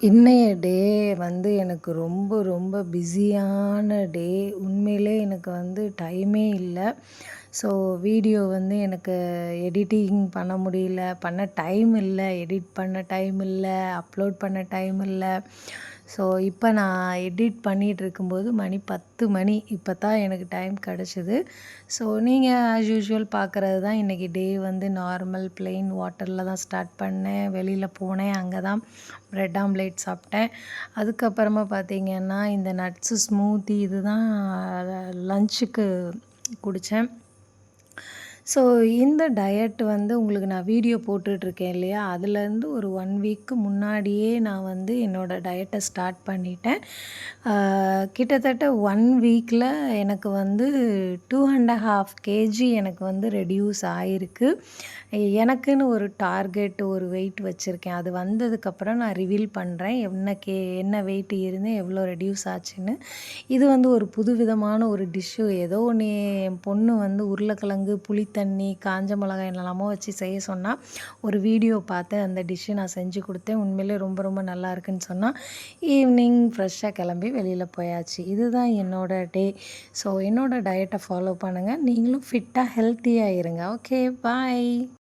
இன்னைய டே வந்து எனக்கு ரொம்ப ரொம்ப பிஸியான டே. உண்மையிலே எனக்கு வந்து டைமே இல்ல. ஸோ வீடியோ வந்து எனக்கு எடிட்டிங் பண்ண முடியல. பண்ண டைம் இல்ல. எடிட் பண்ண டைம் இல்ல. அப்லோட் பண்ண டைம் இல்ல. ஸோ இப்போ நான் எடிட் பண்ணிகிட்ருக்கும்போது மணி 10 மணி. இப்போ தான் எனக்கு டைம் கிடச்சிது. ஸோ நீங்கள் ஆஸ் யூசுவல் பார்க்குறது தான் இன்றைக்கி டே வந்து நார்மல் ப்ளெயின் வாட்டரில் தான் ஸ்டார்ட் பண்ணேன். வெளியில் போனேன். அங்கே தான் ப்ரெட் ஆம்லேட் சாப்பிட்டேன். அதுக்கப்புறமா பார்த்தீங்கன்னா, இந்த நட்ஸு ஸ்மூத்தி இதுதான் லஞ்சுக்கு குடித்தேன். ஸோ இந்த டயட் வந்து உங்களுக்கு நான் வீடியோ போட்டுட்ருக்கேன் இல்லையா? அதுலேருந்து ஒரு 1 வீக்கு முன்னாடியே நான் வந்து என்னோடய டயட்டை ஸ்டார்ட் பண்ணிட்டேன். கிட்டத்தட்ட 1 வீக்கில் எனக்கு வந்து 2 1/2 கேஜி எனக்கு வந்து ரெட்யூஸ் ஆயிருக்கு. எனக்குன்னு ஒரு டார்கெட், ஒரு வெயிட் வச்சுருக்கேன். அது வந்ததுக்கப்புறம் நான் ரிவீல் பண்ணுறேன். என்ன வெயிட் இருந்தேன், எவ்வளோ ரெட்யூஸ் ஆச்சுன்னு. இது வந்து ஒரு புதுவிதமான ஒரு டிஷ்ஷு. ஏதோ ஒண்ணு என் பொண்ணு வந்து உருளைக்கிழங்கு, புளித்தண்ணி, காஞ்ச மிளகாய் என்னெல்லாமோ வச்சு செய்ய சொன்னா. ஒரு வீடியோ பார்த்தேன். அந்த டிஷ்ஷு நான் செஞ்சு கொடுத்தேன். உண்மையிலே ரொம்ப ரொம்ப நல்லா இருக்குன்னு சொன்னா. ஈவினிங் ஃப்ரெஷ்ஷாக கிளம்பி வெளியில் போயாச்சு. இதுதான் என்னோட டே. ஸோ என்னோட டயட்டை ஃபாலோ பண்ணுங்கள். நீங்களும் ஃபிட்டாக, ஹெல்த்தியாக இருங்க. ஓகே, பாய்.